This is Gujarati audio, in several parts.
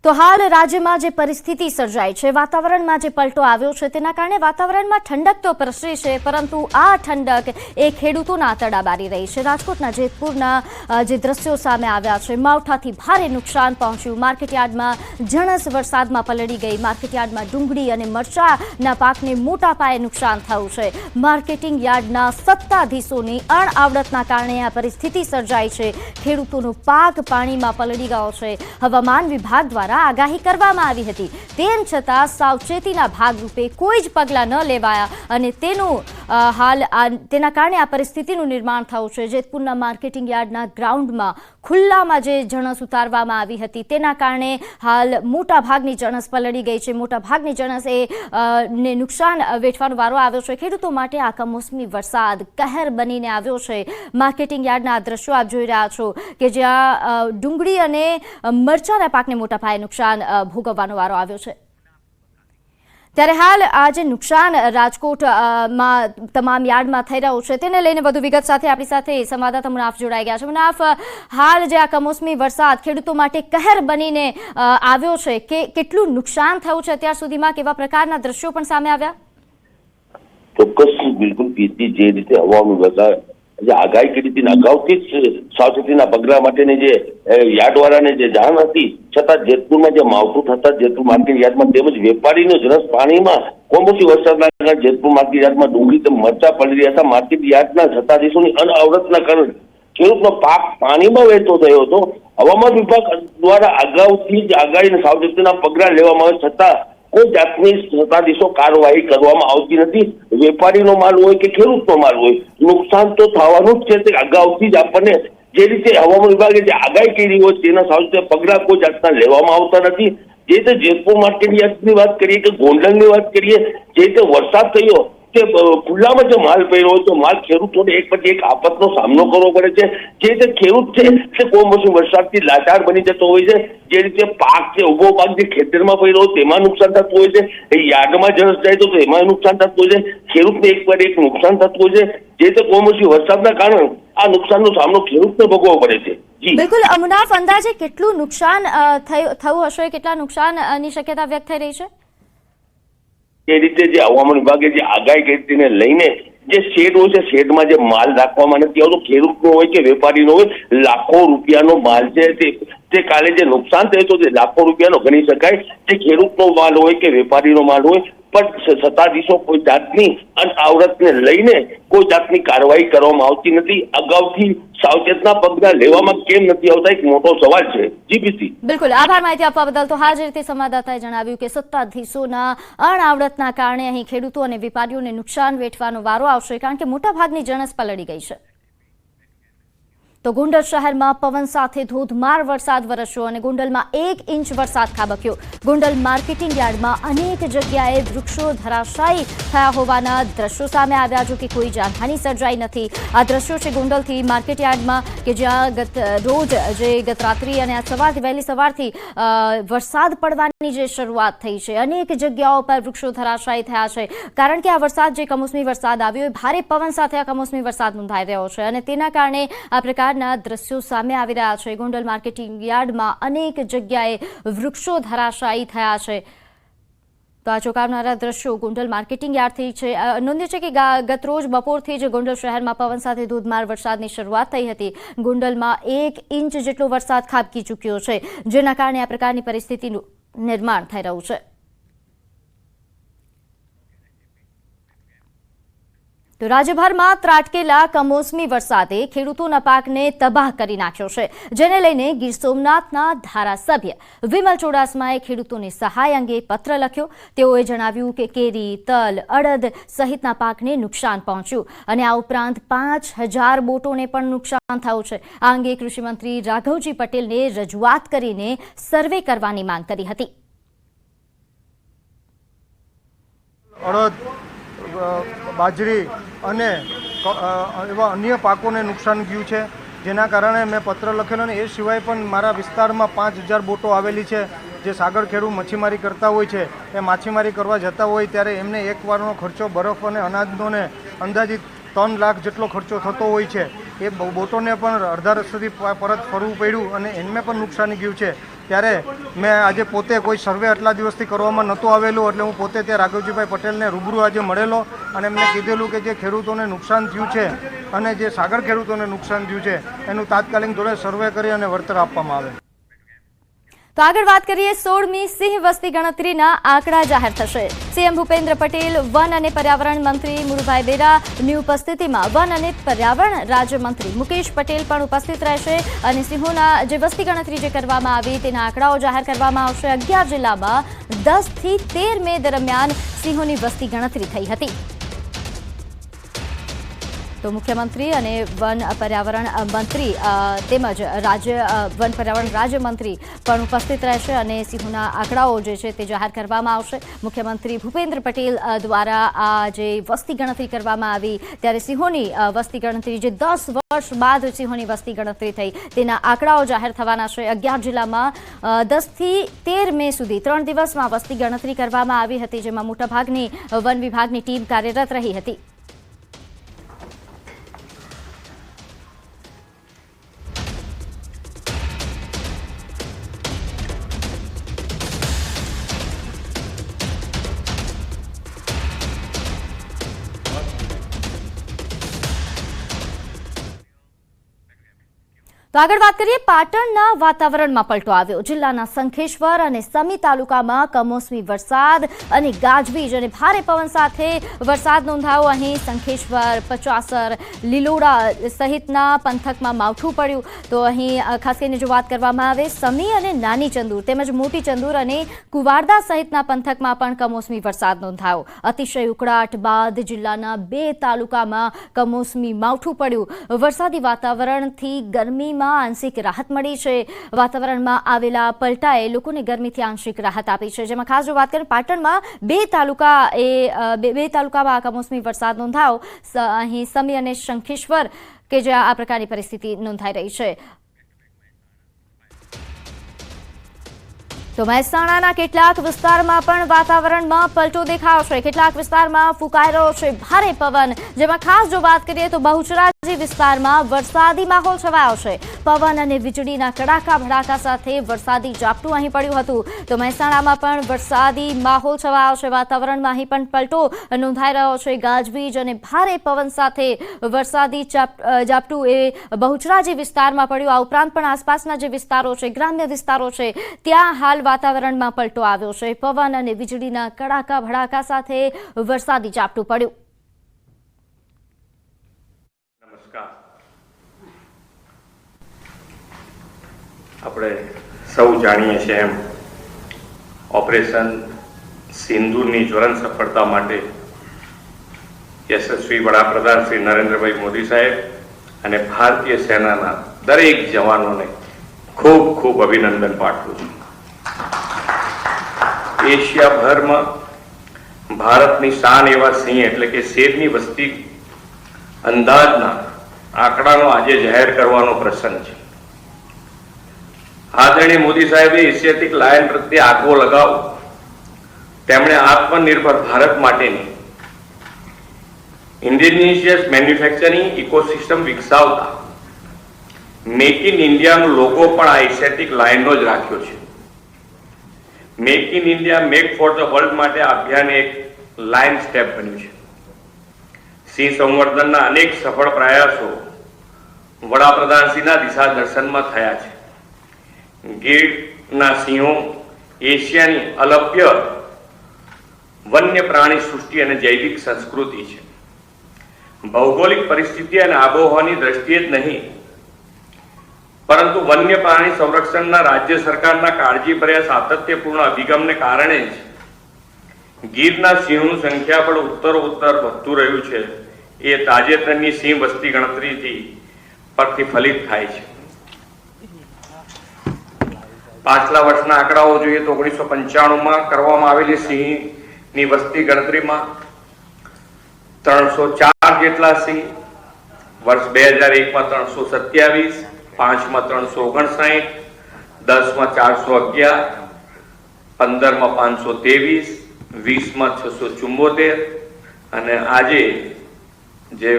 તો હાલ રાજ્યમાં જે પરિસ્થિતિ સર્જાઈ છે, વાતાવરણમાં જે પલટો આવ્યો છે, તેના કારણે વાતાવરણમાં ઠંડક તો પ્રસરી છે, પરંતુ આ ઠંડક એ ખેડૂતોના આંતરડા બારી રહી છે। રાજકોટના જેતપુરના જે દ્રશ્યો સામે આવ્યા છે, માવઠાથી ભારે નુકસાન પહોંચ્યું। માર્કેટયાર્ડમાં જણસ વરસાદમાં પલળી ગઈ। માર્કેટયાર્ડમાં ડુંગળી અને મરચાના પાકને મોટા પાયે નુકસાન થયું છે। માર્કેટિંગ યાર્ડના સત્તાધીશોની અણઆવડતના કારણે આ પરિસ્થિતિ સર્જાઈ છે। ખેડૂતોનો પાક પાણીમાં પલળી ગયો છે। હવામાન વિભાગ દ્વારા આગાહી કરવામાં આવી હતી, તેમ છતાં સાવચેતીના ભાગરૂપે કોઈ જ પગલાં ન લેવાયા અને તેના કારણે આ પરિસ્થિતિનું નિર્માણ થયું છે। જેતપુરના માર્કેટિંગ યાર્ડના ગ્રાઉન્ડમાં ખુલ્લામાં જે જણસ ઉતારવામાં આવી હતી, તેના કારણે હાલ મોટાભાગની જણસ પલળી ગઈ છે। મોટાભાગની જણસ ને નુકસાન વેઠવાનો વારો આવ્યો છે। ખેડૂતો માટે આ કમોસમી વરસાદ કહેર બનીને આવ્યો છે। માર્કેટિંગ યાર્ડના દ્રશ્યો આપ જોઈ રહ્યા છો કે જ્યાં ડુંગળી અને મરચાના પાકને મોટા પાયે નુકસાન ભોગવવાનો વારો આવ્યો છે। ત્યારે હાલ આ જે નુકસાન રાજકોટમાં તમામ યાર્ડમાં થઈ રહ્યું છે, તેને લઈને વધુ વિગત સાથે આપણી સાથે સંવાદદાતા મુનાફ જોડાઈ ગયા છે। મુનાફ, હાલ જે આ કમોસમી વરસાદ ખેડૂતો માટે કહેર બનીને આવ્યો છે, કે કેટલું નુકસાન થયું છે અત્યાર સુધીમાં, કેવા પ્રકારના દ્રશ્યો પણ સામે આવ્યા? ચોક્કસ, બિલકુલ પીતી જે રીતે હવામાન વિભાગે આગાહી કરી હતી, અગાઉથી જ સાવચેતીના પગલા માટેની જે યાર્ડવાળાને જે જાણ હતી, છતાં જેતપુરમાં જે માવઠું થતા જેતપુર માર્કેટ યાર્ડમાં તેમજ વેપારીનો જરસ પાણીમાં કમોસમી વરસાદના કારણે જેતપુર માર્કેટ યાર્ડમાં ડુંગળી તેમજ મરચા પલળી રહ્યા હતા। માર્કેટ યાર્ડના સત્તાધીશોની અનઆવડતના કારણે ખેડૂતનો પાક પાણીમાં વહેતો થયો હતો। હવામાન વિભાગ દ્વારા અગાઉથી જ આગાહી અને સાવચેતીના પગલા લેવામાં આવે, છતાં કોઈ જાતની સત્તાધીશો કાર્યવાહી કરવામાં આવતી નથી। વેપારીનો માલ હોય કે ખેડૂતનો માલ હોય, નુકસાન તો થવાનું જ છે। તે અગાઉથી જ આપણને જે રીતે હવામાન વિભાગે જે આગાહી કરી હોય તેના સાવચેત પગલા કોઈ જાતના લેવામાં આવતા નથી। જે રીતે જેતપુર માર્કેટ યાર્ડની વાત કરીએ કે ગોંડલની વાત કરીએ, જે રીતે વરસાદ થયો કે ખુલ્લામાં જો માલ પડ્યો હોય તો માલ ખેડૂતોને એક પછી એક આફતનો સામનો કરવો પડે છે। જે રીતે ખેડૂત છે તે કમોસમી વરસાદથી લાચાર બની જતો હોય છે। જે રીતે પાક છે, ઉભો પાક જે ખેતરમાં પડ્યો હોય તેમાં નુકસાન થતું હોય છે, યાર્ડમાં જરસ જાય તો એમાં નુકસાન થતું હોય છે, ખેડૂતને એક પર એક નુકસાન થતું હોય છે। જે રીતે કમોસમી વરસાદના કારણે આ નુકસાનનો સામનો ખેડૂતને ભોગવવો પડે છે। બિલકુલ મુનાફ, અંદાજે કેટલું નુકસાન થયું હશે, કેટલા નુકસાનની શક્યતા વ્યક્ત થઈ રહી છે? એ રીતે જે હવામાન વિભાગે જે આગાહી કરી તેને લઈને જે શેડ હોય છે, શેડમાં જે માલ રાખવામાં નથી આવતો, ખેડૂતનો હોય કે વેપારીનો હોય, લાખો રૂપિયાનો માલ છે, તે કાલે જે નુકસાન થયું તો તે લાખો રૂપિયાનો ગણી શકાય। જે ખેડૂતનો માલ હોય કે વેપારીનો માલ હોય, પણ સત્તાધીશો કોઈ જાતની અનઆવડતને લઈને કોઈ જાતની કાર્યવાહી કરવામાં આવતી નથી। અગાઉથી સાવચેતના પગલાં લેવામાં કેમ નથી આવતા, એક મોટો સવાલ છે। જીપીસી બિલકુલ, આભાર માહિતી આપવા બદલ। તો હાલ જે રીતે સંવાદદાતાએ જણાવ્યું કે સત્તાધીશોના અણઆવડતના કારણે અહીં ખેડૂતો અને વેપારીઓને નુકસાન વેઠવાનો વારો આવશે, કારણ કે મોટાભાગની જણસ પલળી ગઈ છે। તો ગોંડલ શહેરમાં પવન સાથે ધોધમાર વરસાદ વરસ્યો અને ગોંડલમાં 1 ઇંચ વરસાદ ખાબક્યો। ગોંડલ માર્કેટિંગ યાર્ડમાં અનેક જગ્યાએ વૃક્ષો ધરાશાયી થયા હોવાના દ્રશ્યો સામે આવ્યા, જો કે કોઈ જાનહાની સર્જાઈ નથી। આ દ્રશ્યો છે ગોંડલથી માર્કેટ યાર્ડમાં, કે જ્યાં ગત રાત્રિ અને સવારથી વહેલી સવારથી વરસાદ પડવાની જે શરૂઆત થઈ છે, અનેક જગ્યાઓ પર વૃક્ષો ધરાશાયી થયા છે, કારણ કે આ વરસાદ જે કમોસમી વરસાદ આવ્યો, ભારે પવન સાથે આ કમોસમી વરસાદ નોંધાઈ રહ્યો છે અને તેના કારણે આ પ્રકાર દ્રશ્યો સામે આવી રહ્યા છે। ગોંડલ માર્કેટિંગ યાર્ડમાં અનેક જગ્યાએ વૃક્ષો ધરાશાયી થયા છે। તો આ ચોંકાવનારા દ્રશ્યો ગોંડલ માર્કેટિંગ યાર્ડથી છે। નોંધ્ય છે કે ગત રોજ બપોરથી જ ગોંડલ શહેરમાં પવન સાથે ધોધમાર વરસાદની શરૂઆત થઈ હતી। ગોંડલમાં 1 ઇંચ જેટલો વરસાદ ખાબકી ચૂક્યો છે, જેના કારણે આ પ્રકારની પરિસ્થિતિનું નિર્માણ થઈ રહ્યું છે। તો રાજ્યભરમાં ત્રાટકેલા કમોસમી વરસાદે ખેડૂતોના પાકને તબાહ કરી નાખ્યો છે, જેને લઈને ગીર સોમનાથના ધારાસભ્ય વિમલ ચુડાસમાએ ખેડૂતોને સહાય અંગે પત્ર લખ્યો। તેઓએ જણાવ્યું કે કેરી, તલ, અડદ સહિતના પાકને નુકસાન પહોંચ્યું અને આ ઉપરાંત 5000 બોટોને પણ નુકસાન થયું છે। આ અંગે કૃષિમંત્રી રાઘવજી પટેલને રજૂઆત કરીને સર્વે કરવાની માંગ કરી હતી। બાજરી અને એવા અન્ય પાકોને નુકસાન ગયું છે, જેના કારણે મેં પત્ર લખેલો અને એ સિવાય પણ મારા વિસ્તારમાં 5000 બોટો આવેલી છે, જે સાગર ખેડૂત મચ્છીમારી કરતા હોય છે। એ માછીમારી કરવા જતા હોય ત્યારે એમને એક વારનો ખર્ચો બરફ અને અનાજનો ને અંદાજિત 3 લાખ જેટલો ખર્ચો થતો હોય છે. એ બોટોને પણ અડધા રસ્તેથી પરત ફરવું પડ્યું અને એમને પણ નુકસાની ગયું છે. ત્યારે મેં આજે પોતે કોઈ સર્વે આટલા દિવસથી કરવામાં નહોતું આવેલું, એટલે હું પોતે ત્યાં રાઘવજીભાઈ પટેલને રૂબરૂ આજે મળેલો અને એમને કીધેલું કે જે ખેડૂતોને નુકસાન થયું છે અને જે સાગર ખેડૂતોને નુકસાન થયું છે એનું તાત્કાલિક ધોરણે સર્વે કરી અને વળતર આપવામાં આવે. તો આગળ વાત કરીએ 16મી સિંહ વસ્તી ગણતરીના આંકડા જાહેર થશે. સીએમ ભૂપેન્દ્ર પટેલ, વન અને પર્યાવરણ મંત્રી મુળુભાઈ બેરાની ઉપસ્થિતિમાં વન અને પર્યાવરણ રાજ્યમંત્રી મુકેશ પટેલ પણ ઉપસ્થિત રહેશે અને સિંહોના જે વસ્તી ગણતરી જે કરવામાં આવી તેના આંકડાઓ જાહેર કરવામાં આવશે. 11 જિલ્લામાં 10 થી 13 મે દરમિયાન સિંહોની વસ્તી ગણતરી થઈ હતી. તો મુખ્યમંત્રી અને વન પર્યાવરણ મંત્રી તેમજ વન પર્યાવરણ રાજ્યમંત્રી પણ ઉપસ્થિત રહેશે અને સિંહોના આંકડાઓ જે છે તે જાહેર કરવામાં આવશે. મુખ્યમંત્રી ભૂપેન્દ્ર પટેલ દ્વારા આ જે વસ્તી ગણતરી કરવામાં આવી ત્યારે સિંહોની વસ્તી ગણતરી જે 10 વર્ષ બાદ સિંહોની વસ્તી ગણતરી થઈ તેના આંકડાઓ જાહેર થવાના છે. 11 જિલ્લામાં 10 થી 13 મે સુધી 3 દિવસમાં વસ્તી ગણતરી કરવામાં આવી હતી, જેમાં મોટાભાગની વન વિભાગની ટીમ કાર્યરત રહી હતી. તો આગળ વાત કરીએ પાટણના વાતાવરણમાં પલટો આવ્યો. જિલ્લાના શંખેશ્વર અને સમી તાલુકામાં કમોસમી વરસાદ અને ગાજવીજ અને ભારે પવન સાથે વરસાદ નોંધાયો. અહીં શંખેશ્વર, પચાસર, લીલોડા સહિતના પંથકમાં માવઠું પડ્યું. તો અહીં ખાસ કરીને જો વાત કરવામાં આવે સમી અને નાની ચંદુર તેમજ મોટી ચંદુર અને કુવારદા સહિતના પંથકમાં પણ કમોસમી વરસાદ નોંધાયો. અતિશય ઉકળાટ બાદ જિલ્લાના 2 તાલુકામાં કમોસમી માવઠું પડ્યું. વરસાદી વાતાવરણથી ગરમીમાં આંશિક રાહત મળી છે. વાતાવરણમાં આવેલા પલટાએ લોકોને ગરમીથી આંશિક રાહત આપી છે. જેમાં ખાસ જો વાત કરીએ પાટણમાં 2 તાલુકામાં કમોસમી વરસાદ નોંધાયો. અહીં સમી અને શંખેશ્વર કે જ્યાં આ પ્રકારની પરિસ્થિતિ નોંધાઈ રહી છે. તો મહેસાણાના કેટલાક વિસ્તારમાં પણ વાતાવરણમાં પલટો દેખાયો છે. કેટલાક વિસ્તારમાં ફૂંકાઈ રહ્યો છે ભારે પવન. જેમાં ખાસ જો વાત કરીએ તો બહુચરાજી વિસ્તારમાં વરસાદી માહોલ છવાયો છે. પવન અને વીજળીના કડાકા ભડાકા સાથે વરસાદી ઝાપટું અહીં પડ્યું હતું. તો મહેસાણામાં પણ વરસાદી માહોલ છવાયો છે. વાતાવરણમાં અહીં પણ પલટો નોંધાઈ રહ્યો છે. ગાજવીજ અને ભારે પવન સાથે વરસાદી ઝાપટું એ બહુચરાજી વિસ્તારમાં પડ્યું. આ ઉપરાંત પણ આસપાસના જે વિસ્તારો છે, ગ્રામ્ય વિસ્તારો છે, ત્યાં હાલ વાતાવરણમાં પલટો આવ્યો છે. પવન અને વીજળીના કડાકા ભડાકા સાથે વરસાદી ઝાપટું પડ્યું. નમસ્કાર. આપણે સૌ જાણીએ છીએ એમ ઓપરેશન સિંદૂરની જ્વલંત સફળતા માટે યશસ્વી વડાપ્રધાન શ્રી નરેન્દ્રભાઈ મોદી સાહેબ અને ભારતીય સેનાના દરેક જવાનોને ખૂબ ખૂબ અભિનંદન પાઠવું છું. એશિયાભરમાં ભારતની શાન એવા સિંહ એટલે કે શેરની વસ્તી અંદાજના આંકડાનો આજે જાહેર કરવાનો પ્રસંગ છે. આદરણીય મોદી સાહેબે એશિયાટિક લાયન પ્રત્યે આગવો લગાવ તેમણે આત્મનિર્ભર ભારત માટેની ઇન્ડિજિનિયસ મેન્યુફેક્ચરિંગ ઇકોસિસ્ટમ વિકસાવતા મેક ઇન ઇન્ડિયાનો લોગો પણ આ એશિયાટિક લાયનનો જ રાખ્યો છે. Make in India make for the world માટે આ અભિયાન એક લાયન સ્ટેપ બન્યું છે. સિંહ સંવર્ધનના અનેક સફળ પ્રયાસો વડાપ્રધાનશ્રીના દિશા દર્શનમાં થયા છે. ગીરના સિંહો એશિયાની અલભ્ય વન્ય પ્રાણી સૃષ્ટિ અને જૈવિક સંસ્કૃતિ છે. ભૌગોલિક પરિસ્થિતિ અને આબોહવાની દ્રષ્ટિએ જ નહીં પરંતુ વન્ય પ્રાણી સંરક્ષણના રાજ્ય સરકારના કાળજીભર્યા સાતત્યપૂર્ણ અભિગમને કારણે જ ગીરના સિંહોનું સંખ્યાબળ ઉત્તરોત્તર વધતું રહ્યું છે. એ તાજેતરની સિંહ વસ્તી ગણતરીથી પ્રતિફલિત થાય છે. પાછલા વર્ષના આંકડાઓ જોઈએ તો 1995માં કરવામાં આવેલી સિંહની વસ્તી ગણતરીમાં 304 જેટલા સિંહ, વર્ષ 2001માં 327, 5માં 359, 10માં 411, 15માં 523, 20માં 674 અને આજે જે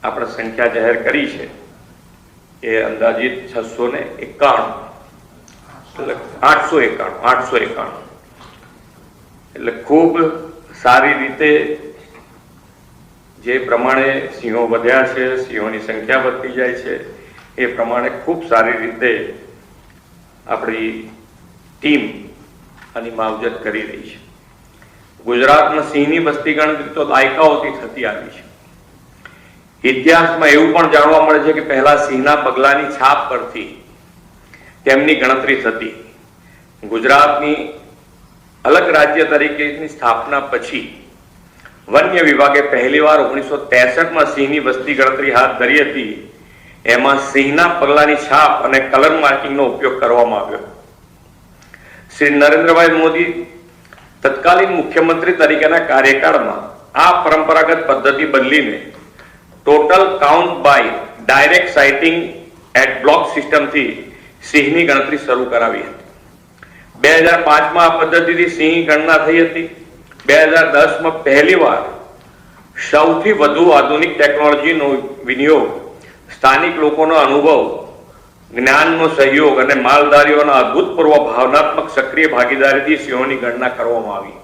આપણે સંખ્યા જાહેર કરી છે એ અંદાજિત 691 એટલે 891 એટલે ખૂબ સારી રીતે જે પ્રમાણે સિંહો વધ્યા છે, સિંહોની સંખ્યા વધતી જાય છે, એ પ્રમાણે ખૂબ સારી રીતે આપણી ટીમ આની માવજત કરી રહી છે. ગુજરાતમાં સિંહની વસ્તી ગણતરી તો દાયકાઓથી થતી આવી છે. ઇતિહાસમાં એવું પણ જાણવા મળે છે કે પહેલા સિંહના પગલાની છાપ પરથી તેમની ગણતરી થતી. ગુજરાતની અલગ રાજ્ય તરીકેની સ્થાપના પછી વન્ય વિભાગે પહેલીવાર 1963માં સિંહની વસ્તી ગણતરી હાથ ધરી હતી. એમાં સિંહના પગલાની છાપ અને કલર માર્કિંગનો ઉપયોગ કરવામાં આવ્યો. શ્રી નરેન્દ્રભાઈ મોદી તત્કાલીન મુખ્યમંત્રી તરીકેના કાર્યકાળમાં આ પરંપરાગત પદ્ધતિ બદલીને total count by direct sighting at block સિસ્ટમથી સિંહની ગણતરી શરૂ કરાવી હતી. 2005માં આ પદ્ધતિથી સિંહ ગણના થઈ હતી. 2010માં પહેલીવાર સૌથી વધુ આધુનિક ટેકનોલોજીનો વિનિયોગ, સ્થાનિક લોકોનો અનુભવ, જ્ઞાનનો સહયોગ અને માલધારીઓના અભૂતપૂર્વ ભાવનાત્મક સક્રિય ભાગીદારીથી સિંહોની ગણના કરવામાં આવી.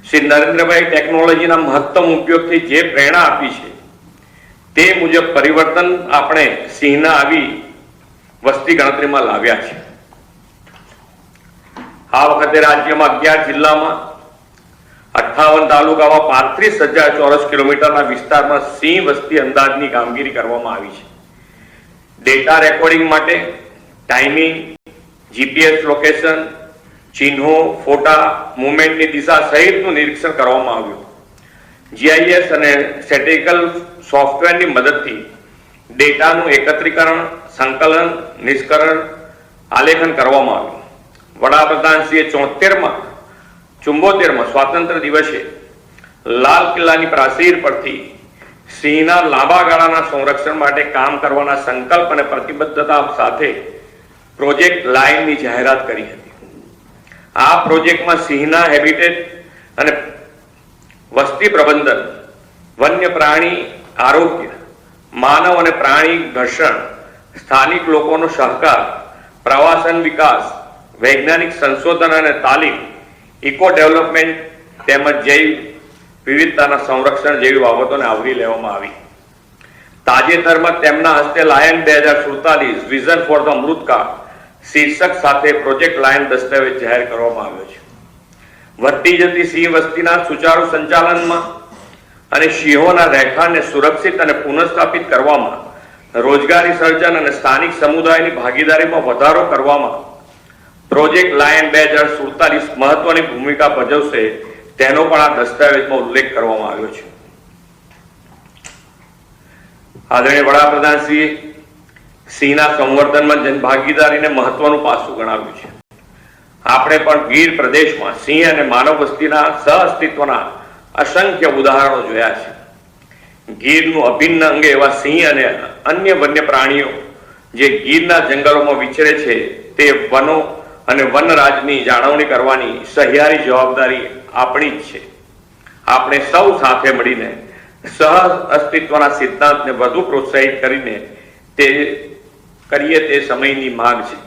શ્રી નરેન્દ્રભાઈ ટેકનોલોજીના મહત્તમ ઉપયોગથી જે પ્રેરણા આપી છે તે મુજબ પરિવર્તન આપણે સિંહના આવી વસ્તી ગણતરીમાં લાવ્યા છે. આ વખતે રાજ્યમાં 11 જિલ્લામાં 58 તાલુકામાં 35,000 ચોરસ કિલોમીટરના વિસ્તારમાં સિંહ વસ્તી અંદાજની કામગીરી કરવામાં આવી છે. ડેટા રેકોર્ડિંગ માટે ટાઈમિંગ, જીપીએસ લોકેશન, ચિહ્નો, ફોટા, મુવમેન્ટની દિશા સહિતનું નિરીક્ષણ કરવામાં આવ્યું. જીઆઈએસ અને સ્ટેટિકલ સોફ્ટવેરની મદદથી ડેટાનું એકત્રીકરણ, સંકલન, નિષ્કરણ, આલેખન કરવામાં આવ્યું. વડાપ્રધાનશ્રીએ 74માં સ્વાતંત્ર્ય દિવસે લાલ કિલ્લાની પ્રાચીર પરથી સિંહના લાંબા ગાળાના સંરક્ષણ માટે કામ કરવાના સંકલ્પ અને પ્રતિબદ્ધતા સાથે પ્રોજેક્ટ લાઇનની જાહેરાત કરી હતી. આ પ્રોજેક્ટમાં સિંહના હેબિટેટ અને વસ્તી પ્રબંધન, વન્ય પ્રાણી આરોગ્ય, માનવ અને પ્રાણી ઘર્ષણ, સ્થાનિક લોકોનો સહકાર, પ્રવાસન વિકાસ, વૈજ્ઞાનિક સંશોધન અને તાલીમ, ઇકો ડેવલપમેન્ટ તેમજ જૈવ વિવિધતાના સંરક્ષણ જેવી બાબતોને આવરી લેવામાં આવી. તાજેતરમાં તેમના હસ્તે લાયન 2047 વિઝન ફોર ધ અમૃતકાળ શીર્ષક સાથે પ્રોજેક્ટ લાયન દસ્તાવેજ જાહેર કરવામાં આવ્યો છે. વધતી જતી સિંહ વસ્તીના સુચારુ સંચાલનમાં અને સિંહોના રહેઠાણને સુરક્ષિત અને પુનઃસ્થાપિત કરવામાં, રોજગારી સર્જન અને સ્થાનિક સમુદાયની ભાગીદારીમાં વધારો કરવામાં પ્રોજેક્ટ લાયન 2047 મહત્વની ભૂમિકા ભજવશે તેનો પણ આ દસ્તાવેજમાં ઉલ્લેખ કરવામાં આવ્યો છે. આદરણીય વડાપ્રધાનશ્રીએ સિંહના સંવર્ધનમાં જનભાગીદારીને મહત્વનું પાસું ગણાવ્યું છે. આપણે પણ ગીર પ્રદેશમાં સિંહ અને માનવ વસ્તીના સહઅસ્તિત્વના અસંખ્ય ઉદાહરણો જોયા છે. ગીરનું અભિન્ન અંગ એવા સિંહ અને અન્ય વન્ય પ્રાણીઓ જે ગીરના જંગલોમાં વિચરે છે તે વનો અને વનરાજની જાળવણી કરવાની સહિયારી જવાબદારી આપણી જ છે. આપણે સૌ સાથે મળીને સહ અસ્તિત્વના સિદ્ધાંતને વધુ પ્રોત્સાહિત કરીને તે સમયની માંગ છે.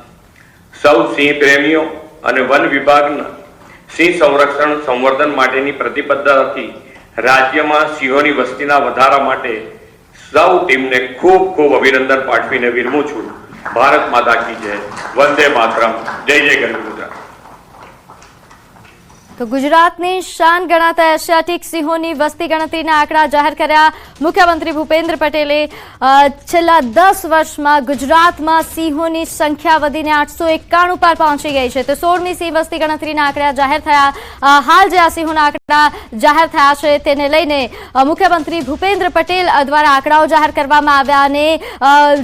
સૌ સિંહ પ્રેમીઓ અને વન વિભાગના સિંહ સંવર્ધન માટેની પ્રતિબદ્ધતાથી રાજ્યમાં સિંહોની વસ્તીના વધારા માટે સૌ ટીમને ખૂબ ખૂબ અભિનંદન પાઠવીને વિરમું છું. ભારત માતા કી જય. વંદે માતરમ. જય જય ગરવી ગુજરાત. તો ગુજરાતની શાન ગણાતા એશિયાટિક સિંહોની વસ્તી ગણતરીના આંકડા જાહેર કર્યા. મુખ્યમંત્રી ભૂપેન્દ્ર પટેલે છેલ્લા 10 વર્ષમાં ગુજરાતમાં સિંહોની સંખ્યા વધીને 891 પર પહોંચી ગઈ છે. તો 16મી સિંહ વસ્તી ગણતરીના આંકડા જાહેર થયા. હાલ જે આ સિંહોના આંકડા જાહેર થયા છે તેને લઈને મુખ્યમંત્રી ભૂપેન્દ્ર પટેલ દ્વારા આંકડાઓ જાહેર કરવામાં આવ્યા અને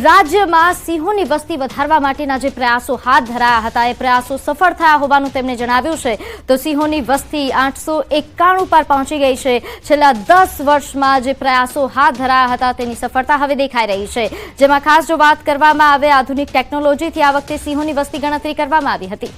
રાજ્યમાં સિંહોની વસ્તી વધારવા માટેના જે પ્રયાસો હાથ ધરાયા હતા એ પ્રયાસો સફળ થયા હોવાનું તેમણે જણાવ્યું છે. તો સિંહોની વસ્તી 891 પર પહોંચી ગઈ છે. છેલ્લા 10 વર્ષમાં જે પ્રયાસો હાથ ધરાયા હતા તેની સફળતા હવે દેખાઈ રહી છે. જેમાં ખાસ જો વાત કરવામાં આવે આધુનિક ટેકનોલોજીથી આ વખતે સિંહોની વસ્તી ગણતરી કરવામાં આવી હતી.